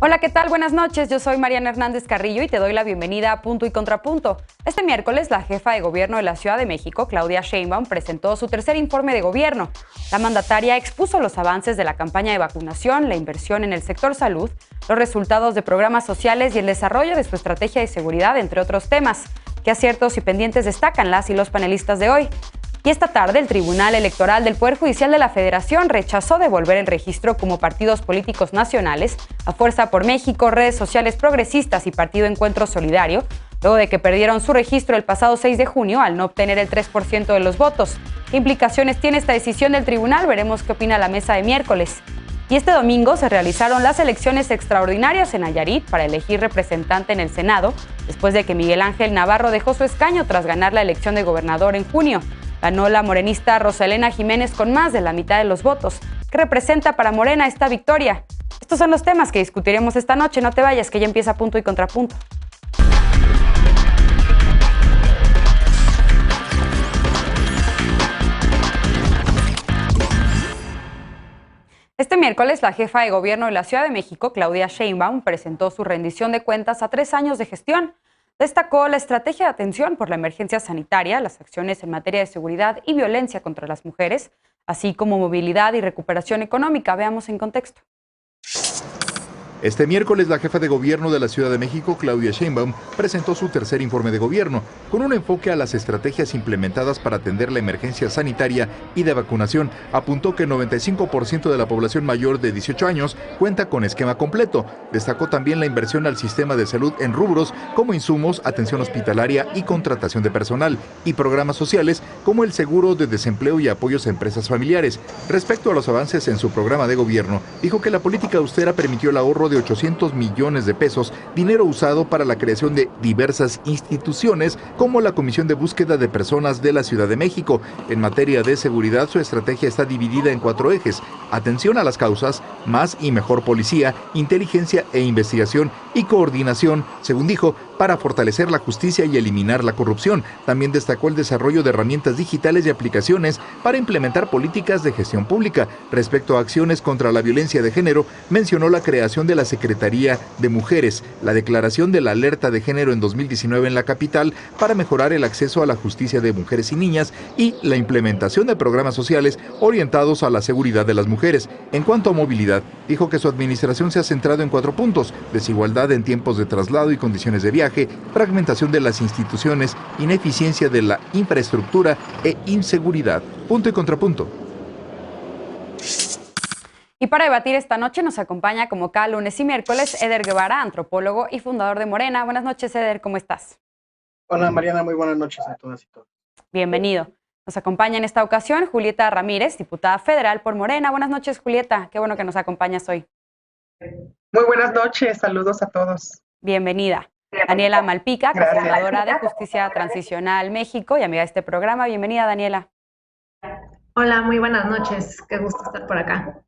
Hola, ¿qué tal? Buenas noches, yo soy Mariana Hernández Carrillo y te doy la bienvenida a Punto y Contrapunto. Este miércoles, la jefa de gobierno de la Ciudad de México, Claudia Sheinbaum, presentó su tercer informe de gobierno. La mandataria expuso los avances de la campaña de vacunación, la inversión en el sector salud, los resultados de programas sociales y el desarrollo de su estrategia de seguridad, entre otros temas. ¿Qué aciertos y pendientes destacan las y los panelistas de hoy? Y esta tarde, el Tribunal Electoral del Poder Judicial de la Federación rechazó devolver el registro como partidos políticos nacionales a Fuerza por México, Redes Sociales Progresistas y Partido Encuentro Solidario, luego de que perdieron su registro el pasado 6 de junio al no obtener el 3% de los votos. ¿Qué implicaciones tiene esta decisión del tribunal? Veremos qué opina la mesa de miércoles. Y este domingo se realizaron las elecciones extraordinarias en Nayarit para elegir representante en el Senado, después de que Miguel Ángel Navarro dejó su escaño tras ganar la elección de gobernador en junio. Ganó la morenista Rosalena Jiménez con más de la mitad de los votos. ¿Qué representa para Morena esta victoria? Estos son los temas que discutiremos esta noche. No te vayas, que ya empieza Punto y Contrapunto. Este miércoles, la jefa de gobierno de la Ciudad de México, Claudia Sheinbaum, presentó su rendición de cuentas a 3 años de gestión. Destacó la estrategia de atención por la emergencia sanitaria, las acciones en materia de seguridad y violencia contra las mujeres, así como movilidad y recuperación económica. Veamos en contexto. Este miércoles, la jefa de gobierno de la Ciudad de México, Claudia Sheinbaum, presentó su tercer informe de gobierno, con un enfoque a las estrategias implementadas para atender la emergencia sanitaria y de vacunación. Apuntó que el 95% de la población mayor de 18 años cuenta con esquema completo. Destacó también la inversión al sistema de salud en rubros como insumos, atención hospitalaria y contratación de personal, y programas sociales como el seguro de desempleo y apoyos a empresas familiares. Respecto a los avances en su programa de gobierno, dijo que la política austera permitió el ahorro de 800 millones de pesos, dinero usado para la creación de diversas instituciones como la Comisión de Búsqueda de Personas de la Ciudad de México. En materia de seguridad, su estrategia está dividida en 4 ejes: atención a las causas, más y mejor policía, inteligencia e investigación y coordinación, según dijo, para fortalecer la justicia y eliminar la corrupción. También destacó el desarrollo de herramientas digitales y aplicaciones para implementar políticas de gestión pública. Respecto a acciones contra la violencia de género, mencionó la creación de la Secretaría de Mujeres, la declaración de la alerta de género en 2019 en la capital para mejorar el acceso a la justicia de mujeres y niñas, y la implementación de programas sociales orientados a la seguridad de las mujeres. En cuanto a movilidad, dijo que su administración se ha centrado en 4 puntos: desigualdad en tiempos de traslado y condiciones de viaje, fragmentación de las instituciones, ineficiencia de la infraestructura e inseguridad. Punto y contrapunto. Y para debatir esta noche nos acompaña, como cada lunes y miércoles, Eder Guevara, antropólogo y fundador de Morena. Buenas noches, Eder, ¿cómo estás? Hola Mariana, muy buenas noches a todas y todos. Bienvenido. Nos acompaña en esta ocasión Julieta Ramírez, diputada federal por Morena. Buenas noches, Julieta. Qué bueno que nos acompañas hoy. Muy buenas noches, saludos a todos. Bienvenida. Daniela Malpica, coordinadora de Justicia Transicional México y amiga de este programa. Bienvenida, Daniela. Hola, muy buenas noches. Qué gusto estar por acá.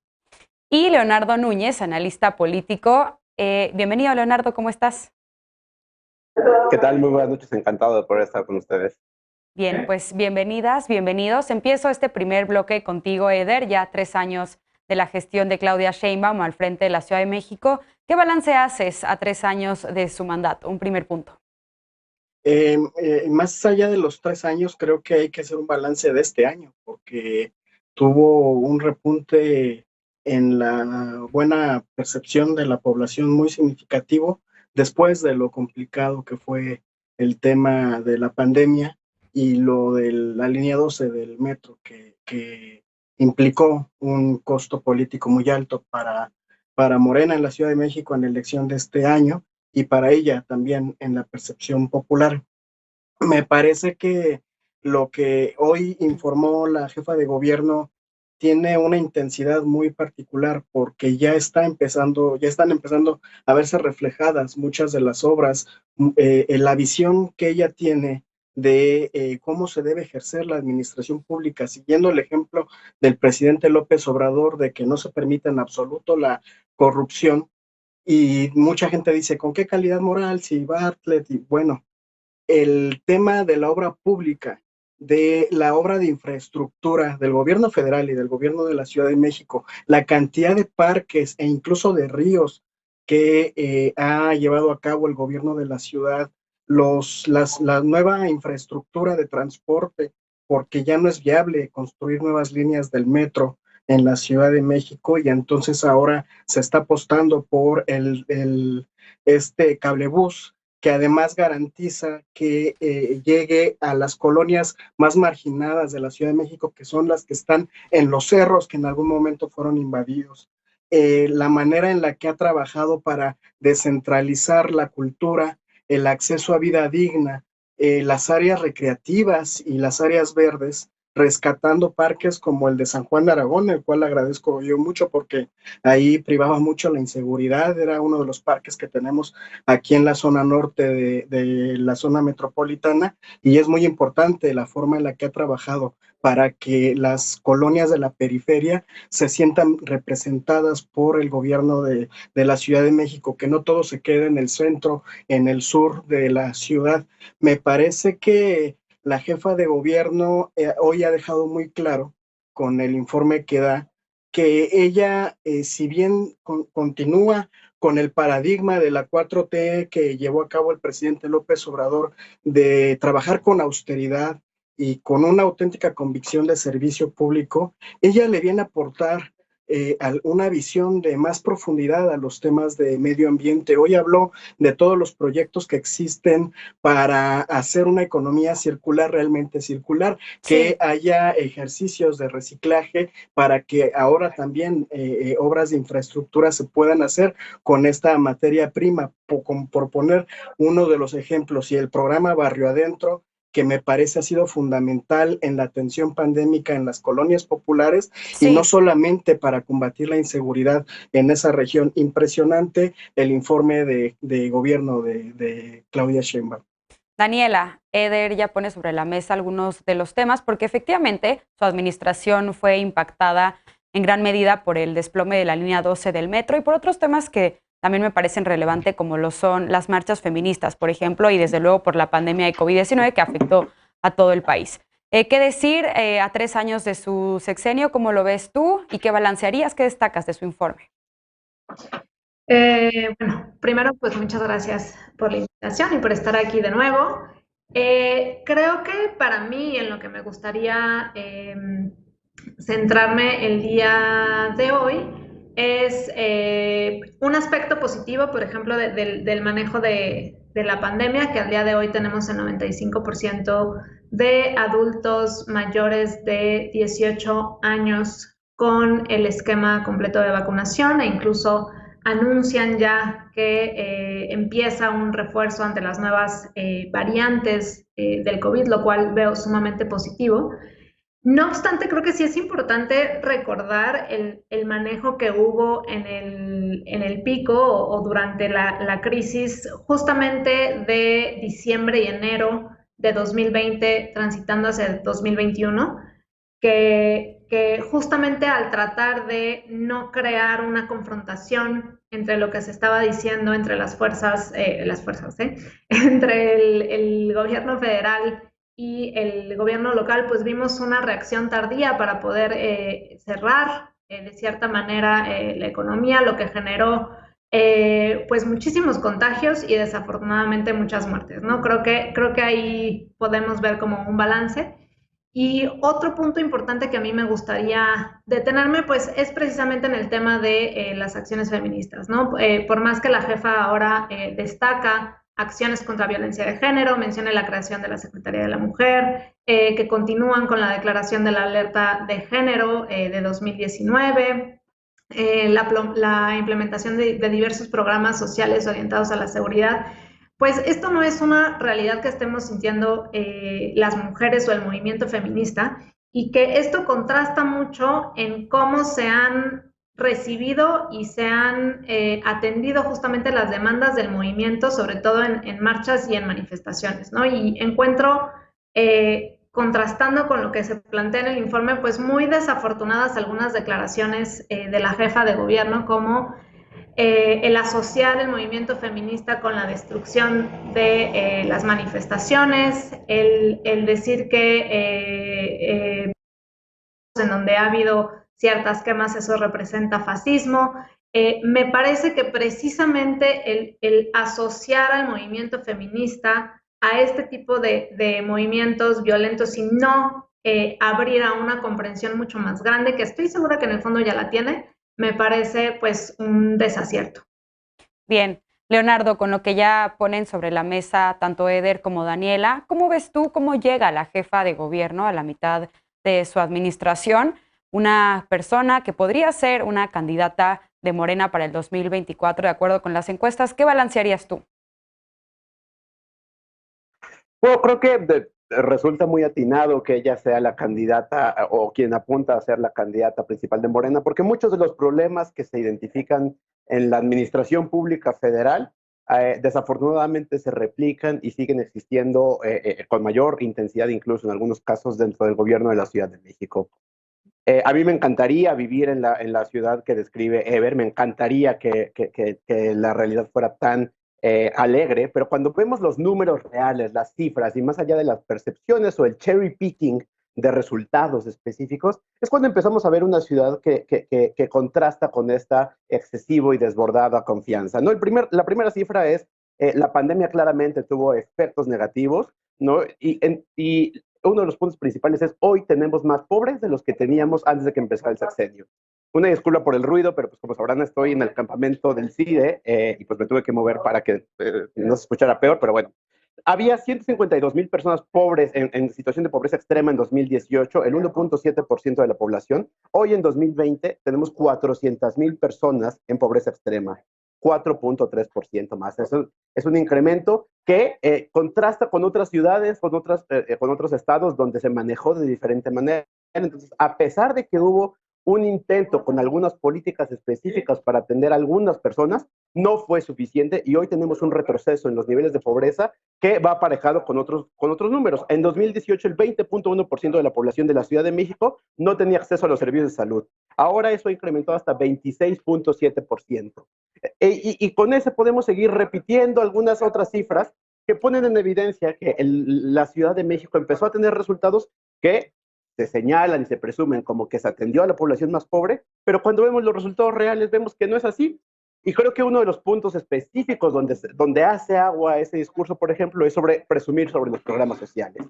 Y Leonardo Núñez, analista político. Bienvenido, Leonardo, ¿cómo estás? ¿Qué tal? Muy buenas noches, encantado de poder estar con ustedes. Bien, pues bienvenidas, bienvenidos. Empiezo este primer bloque contigo, Eder, ya 3 años de la gestión de Claudia Sheinbaum al frente de la Ciudad de México. ¿Qué balance haces a 3 años de su mandato? Un primer punto. Más allá de los 3 años, creo que hay que hacer un balance de este año, porque tuvo un repunte en la buena percepción de la población muy significativo después de lo complicado que fue el tema de la pandemia y lo de la línea 12 del metro, que implicó un costo político muy alto para Morena en la Ciudad de México en la elección de este año, y para ella también en la percepción popular. Me parece que lo que hoy informó la jefa de gobierno tiene una intensidad muy particular, porque ya están empezando a verse reflejadas muchas de las obras, en la visión que ella tiene de cómo se debe ejercer la administración pública, siguiendo el ejemplo del presidente López Obrador de que no se permite en absoluto la corrupción. Y mucha gente dice, ¿con qué calidad moral? Si Bartlett, y bueno, el tema de la obra pública, de la obra de infraestructura del gobierno federal y del gobierno de la Ciudad de México, la cantidad de parques e incluso de ríos que ha llevado a cabo el gobierno de la ciudad, la nueva infraestructura de transporte, porque ya no es viable construir nuevas líneas del metro en la Ciudad de México, y entonces ahora se está apostando por este cablebús, que además garantiza que llegue a las colonias más marginadas de la Ciudad de México, que son las que están en los cerros que en algún momento fueron invadidos. La manera en la que ha trabajado para descentralizar la cultura, el acceso a vida digna, las áreas recreativas y las áreas verdes, rescatando parques como el de San Juan de Aragón, el cual agradezco yo mucho porque ahí privaba mucho la inseguridad. Era uno de los parques que tenemos aquí en la zona norte de la zona metropolitana, y es muy importante la forma en la que ha trabajado para que las colonias de la periferia se sientan representadas por el gobierno de la Ciudad de México, que no todo se quede en el centro, en el sur de la ciudad. Me parece que la jefa de gobierno hoy ha dejado muy claro con el informe que da que ella, si bien continúa con el paradigma de la 4T que llevó a cabo el presidente López Obrador de trabajar con austeridad y con una auténtica convicción de servicio público, ella le viene a aportar una visión de más profundidad a los temas de medio ambiente. Hoy habló de todos los proyectos que existen para hacer una economía circular, realmente circular, que haya ejercicios de reciclaje para que ahora también obras de infraestructura se puedan hacer con esta materia prima, por poner uno de los ejemplos. Y el programa Barrio Adentro, que me parece ha sido fundamental en la atención pandémica en las colonias populares, y no solamente para combatir la inseguridad en esa región. Impresionante el informe de gobierno de Claudia Sheinbaum. Daniela, Eder ya pone sobre la mesa algunos de los temas, porque efectivamente su administración fue impactada en gran medida por el desplome de la línea 12 del metro y por otros temas que también me parecen relevantes, como lo son las marchas feministas, por ejemplo, y desde luego por la pandemia de COVID-19 que afectó a todo el país. ¿Qué decir a 3 años de su sexenio? ¿Cómo lo ves tú? ¿Y qué balancearías? ¿Qué destacas de su informe? Bueno, primero, pues muchas gracias por la invitación y por estar aquí de nuevo. Creo que para mí, en lo que me gustaría centrarme el día de hoy, es un aspecto positivo, por ejemplo, del manejo de la pandemia, que al día de hoy tenemos el 95% de adultos mayores de 18 años con el esquema completo de vacunación, e incluso anuncian ya que empieza un refuerzo ante las nuevas variantes del COVID, lo cual veo sumamente positivo. No obstante, creo que sí es importante recordar el manejo que hubo en el pico o durante la crisis, justamente de diciembre y enero de 2020, transitando hacia el 2021, que justamente al tratar de no crear una confrontación entre lo que se estaba diciendo entre las fuerzas, entre el gobierno federal y el gobierno local, pues vimos una reacción tardía para poder cerrar de cierta manera la economía, lo que generó pues muchísimos contagios y desafortunadamente muchas muertes, ¿no? Creo que ahí podemos ver como un balance. Y otro punto importante que a mí me gustaría detenerme, pues es precisamente en el tema de las acciones feministas, ¿no? Por más que la jefa ahora destaca acciones contra violencia de género, menciona la creación de la Secretaría de la Mujer, que continúan con la declaración de la alerta de género de 2019, la implementación de diversos programas sociales orientados a la seguridad. Pues esto no es una realidad que estemos sintiendo las mujeres o el movimiento feminista, y que esto contrasta mucho en cómo se han recibido y se han atendido justamente las demandas del movimiento, sobre todo en marchas y en manifestaciones, ¿no? Y encuentro, contrastando con lo que se plantea en el informe, pues muy desafortunadas algunas declaraciones de la jefa de gobierno, como el asociar el movimiento feminista con la destrucción de las manifestaciones, el decir que en donde ha habido ciertas quemas eso representa fascismo, Me parece que precisamente el asociar al movimiento feminista a este tipo de movimientos violentos y no abrir a una comprensión mucho más grande, que estoy segura que en el fondo ya la tiene, me parece pues un desacierto. Bien, Leonardo, con lo que ya ponen sobre la mesa tanto Eder como Daniela, ¿cómo ves tú cómo llega la jefa de gobierno a la mitad de su administración? Una persona que podría ser una candidata de Morena para el 2024, de acuerdo con las encuestas. ¿Qué balancearías tú? Bueno, creo que resulta muy atinado que ella sea la candidata o quien apunta a ser la candidata principal de Morena, porque muchos de los problemas que se identifican en la administración pública federal desafortunadamente se replican y siguen existiendo con mayor intensidad, incluso en algunos casos dentro del gobierno de la Ciudad de México. A mí me encantaría vivir en la ciudad que describe Eber, me encantaría que la realidad fuera tan alegre, pero cuando vemos los números reales, las cifras, y más allá de las percepciones o el cherry picking de resultados específicos, es cuando empezamos a ver una ciudad que contrasta con esta excesivo y desbordada confianza, ¿no? La primera cifra es, la pandemia claramente tuvo efectos negativos, ¿no? Y uno de los puntos principales es hoy tenemos más pobres de los que teníamos antes de que empezara el sexenio. Una disculpa por el ruido, pero pues como sabrán estoy en el campamento del CIDE y pues me tuve que mover para que no se escuchara peor, pero bueno. Había 152,000 personas pobres en situación de pobreza extrema en 2018, el 1.7% de la población. Hoy en 2020 tenemos 400,000 personas en pobreza extrema. 4.3% más. Eso es un incremento que contrasta con otras ciudades, con otros estados donde se manejó de diferente manera. Entonces, a pesar de que hubo un intento con algunas políticas específicas para atender a algunas personas, no fue suficiente y hoy tenemos un retroceso en los niveles de pobreza que va aparejado con otros números. En 2018, el 20.1% de la población de la Ciudad de México no tenía acceso a los servicios de salud. Ahora eso ha incrementado hasta 26.7%. Y con ese podemos seguir repitiendo algunas otras cifras que ponen en evidencia que la Ciudad de México empezó a tener resultados que se señalan y se presumen como que se atendió a la población más pobre, pero cuando vemos los resultados reales vemos que no es así. Y creo que uno de los puntos específicos donde hace agua ese discurso, por ejemplo, es sobre presumir sobre los programas sociales.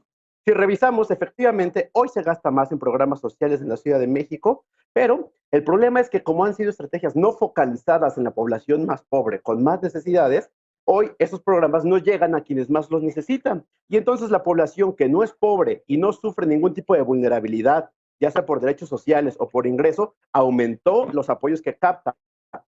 Si revisamos, efectivamente, hoy se gasta más en programas sociales en la Ciudad de México, pero el problema es que como han sido estrategias no focalizadas en la población más pobre, con más necesidades, hoy esos programas no llegan a quienes más los necesitan. Y entonces la población que no es pobre y no sufre ningún tipo de vulnerabilidad, ya sea por derechos sociales o por ingreso, aumentó los apoyos que capta.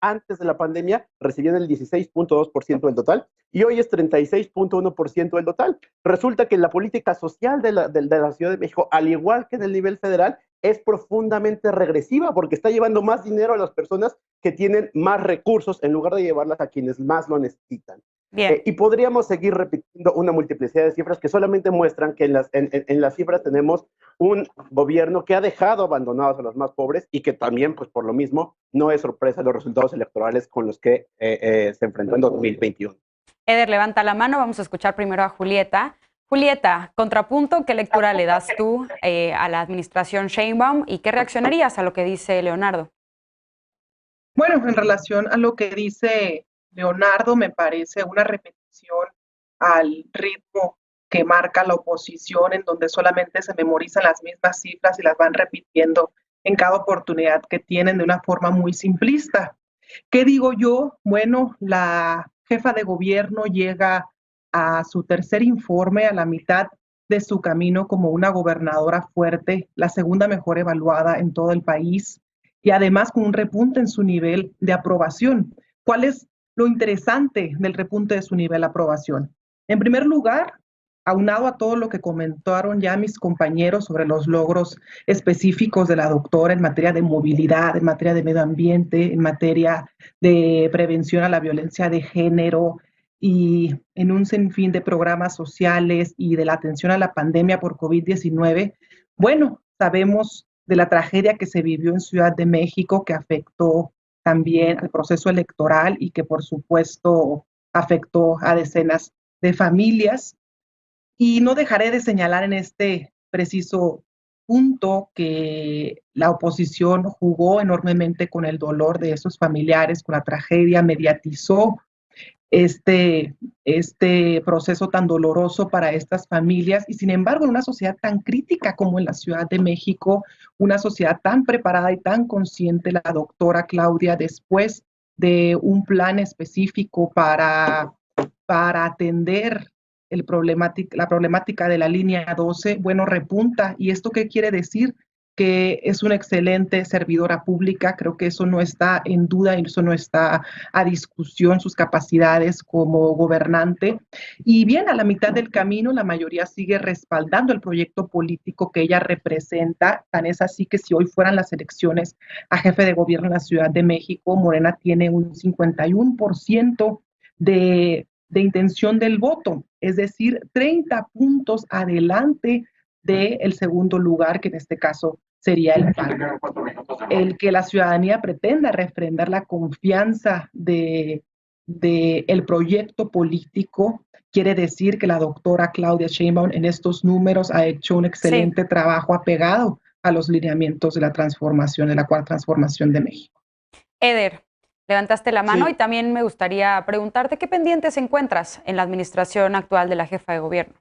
Antes de la pandemia recibían el 16.2% del total y hoy es 36.1% del total. Resulta que la política social de la Ciudad de México, al igual que en el nivel federal, es profundamente regresiva porque está llevando más dinero a las personas que tienen más recursos en lugar de llevarlas a quienes más lo necesitan. Y podríamos seguir repitiendo una multiplicidad de cifras que solamente muestran que en las cifras tenemos un gobierno que ha dejado abandonados a los más pobres y que también, pues por lo mismo, no es sorpresa los resultados electorales con los que se enfrentó en 2021. Eder, levanta la mano, vamos a escuchar primero a Julieta. Julieta, contrapunto, ¿qué lectura le das tú a la administración Sheinbaum y qué reaccionarías a lo que dice Leonardo? Bueno, en relación a lo que dice Leonardo, me parece una repetición al ritmo que marca la oposición, en donde solamente se memorizan las mismas cifras y las van repitiendo en cada oportunidad que tienen de una forma muy simplista. ¿Qué digo yo? Bueno, la jefa de gobierno llega a su tercer informe a la mitad de su camino como una gobernadora fuerte, la segunda mejor evaluada en todo el país y además con un repunte en su nivel de aprobación. ¿Cuál es lo interesante del repunte de su nivel de aprobación? En primer lugar, aunado a todo lo que comentaron ya mis compañeros sobre los logros específicos de la doctora en materia de movilidad, en materia de medio ambiente, en materia de prevención a la violencia de género y en un sinfín de programas sociales y de la atención a la pandemia por COVID-19, bueno, sabemos de la tragedia que se vivió en Ciudad de México, que afectó también al proceso electoral y que por supuesto afectó a decenas de familias. Y no dejaré de señalar en este preciso punto que la oposición jugó enormemente con el dolor de esos familiares, con la tragedia, mediatizó este proceso tan doloroso para estas familias y sin embargo en una sociedad tan crítica como en la Ciudad de México, una sociedad tan preparada y tan consciente, la doctora Claudia, después de un plan específico para atender la problemática de la línea 12, bueno, repunta. ¿Y esto qué quiere decir? Que es una excelente servidora pública, creo que eso no está en duda y eso no está a discusión, sus capacidades como gobernante. Y bien, a la mitad del camino, la mayoría sigue respaldando el proyecto político que ella representa, tan es así que si hoy fueran las elecciones a jefe de gobierno en la Ciudad de México, Morena tiene un 51% de intención del voto, es decir, 30 puntos adelante del segundo lugar, que en este caso sería el PAN. El que la ciudadanía pretenda refrendar la confianza de el proyecto político quiere decir que la doctora Claudia Sheinbaum en estos números ha hecho un excelente trabajo apegado a los lineamientos de la transformación, de la cuarta transformación de México. Eder, levantaste la mano y también me gustaría preguntarte qué pendientes encuentras en la administración actual de la jefa de gobierno.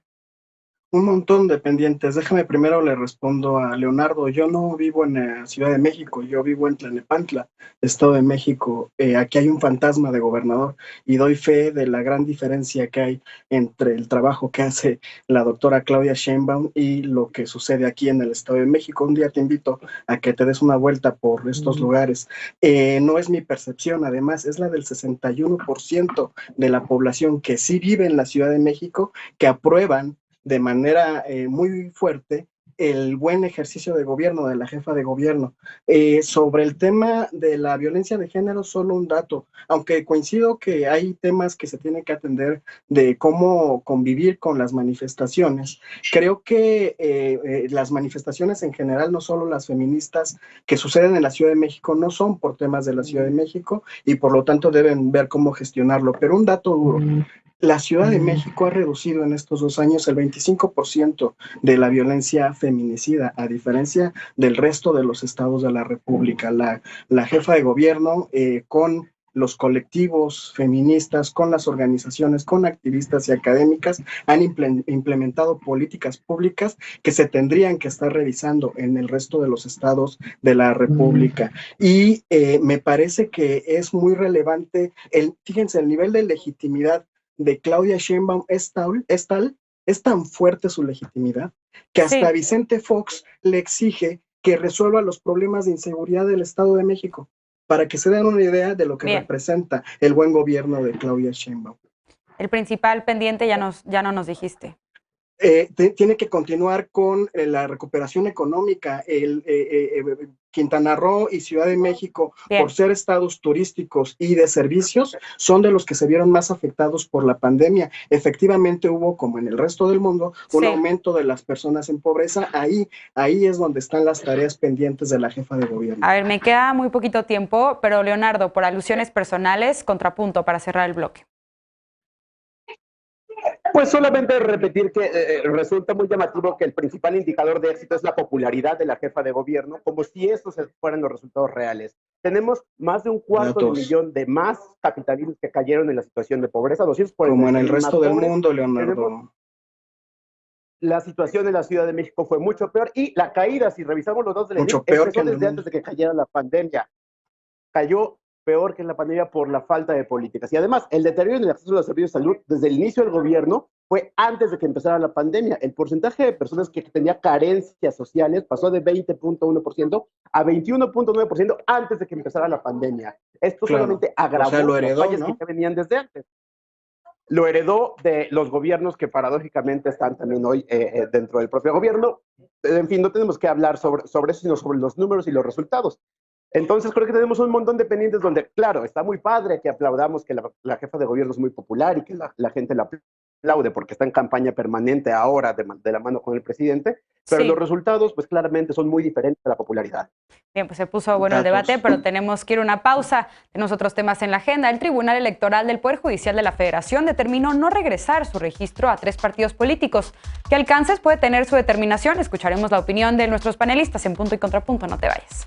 Un montón de pendientes. Déjame primero le respondo a Leonardo. Yo no vivo en la Ciudad de México, yo vivo en Tlalnepantla, Estado de México. Aquí hay un fantasma de gobernador y doy fe de la gran diferencia que hay entre el trabajo que hace la doctora Claudia Sheinbaum y lo que sucede aquí en el Estado de México. Un día te invito a que te des una vuelta por estos lugares. No es mi percepción, además, es la del 61% de la población que sí vive en la Ciudad de México, que aprueban de manera muy fuerte el buen ejercicio de gobierno de la jefa de gobierno. Sobre el tema de la violencia de género, solo un dato, aunque coincido que hay temas que se tienen que atender de cómo convivir con las manifestaciones. Creo que las manifestaciones en general, no solo las feministas que suceden en la Ciudad de México, no son por temas de la Ciudad de México y por lo tanto deben ver cómo gestionarlo. Pero un dato duro, la Ciudad de México ha reducido en estos 2 años el 25% de la violencia feminicida, a diferencia del resto de los estados de la República. La jefa de gobierno, con los colectivos feministas, con las organizaciones, con activistas y académicas, han implementado políticas públicas que se tendrían que estar revisando en el resto de los estados de la República. Y me parece que es muy relevante, fíjense, el nivel de legitimidad de Claudia Sheinbaum es tan fuerte su legitimidad, que hasta Vicente Fox le exige que resuelva los problemas de inseguridad del Estado de México, para que se den una idea de lo que representa el buen gobierno de Claudia Sheinbaum. El principal pendiente ya no nos dijiste. Tiene que continuar con la recuperación económica. Quintana Roo y Ciudad de México, por ser estados turísticos y de servicios, son de los que se vieron más afectados por la pandemia. Efectivamente hubo, como en el resto del mundo, un aumento de las personas en pobreza. Ahí es donde están las tareas pendientes de la jefa de gobierno. A ver, me queda muy poquito tiempo, pero Leonardo, por alusiones personales, contrapunto para cerrar el bloque. Pues solamente repetir que resulta muy llamativo que el principal indicador de éxito es la popularidad de la jefa de gobierno, como si estos fueran los resultados reales. Tenemos más de 250,000 de más capitalinos que cayeron en la situación de pobreza, 240. Como en el resto del mundo, Leonardo. La situación en la Ciudad de México fue mucho peor y la caída, si revisamos los datos de la mucho peor que desde antes de que cayera la pandemia. Cayó peor que en la pandemia por la falta de políticas. Y además, el deterioro en el acceso a los servicios de salud desde el inicio del gobierno fue antes de que empezara la pandemia. El porcentaje de personas que tenía carencias sociales pasó de 20.1% a 21.9% antes de que empezara la pandemia. Esto solamente agravó las fallas que ya venían desde antes. Lo heredó de los gobiernos que paradójicamente están también hoy dentro del propio gobierno. En fin, no tenemos que hablar sobre eso, sino sobre los números y los resultados. Entonces creo que tenemos un montón de pendientes donde, claro, está muy padre que aplaudamos que la jefa de gobierno es muy popular y que la gente la aplaude porque está en campaña permanente ahora de la mano con el presidente, pero Sí. los resultados pues claramente son muy diferentes a la popularidad. Bien, pues se puso bueno el debate, pero tenemos que ir a una pausa. Tenemos otros temas en la agenda. El Tribunal Electoral del Poder Judicial de la Federación determinó no regresar su registro a 3 partidos políticos. ¿Qué alcances puede tener su determinación? Escucharemos la opinión de nuestros panelistas en Punto y Contrapunto. No te vayas.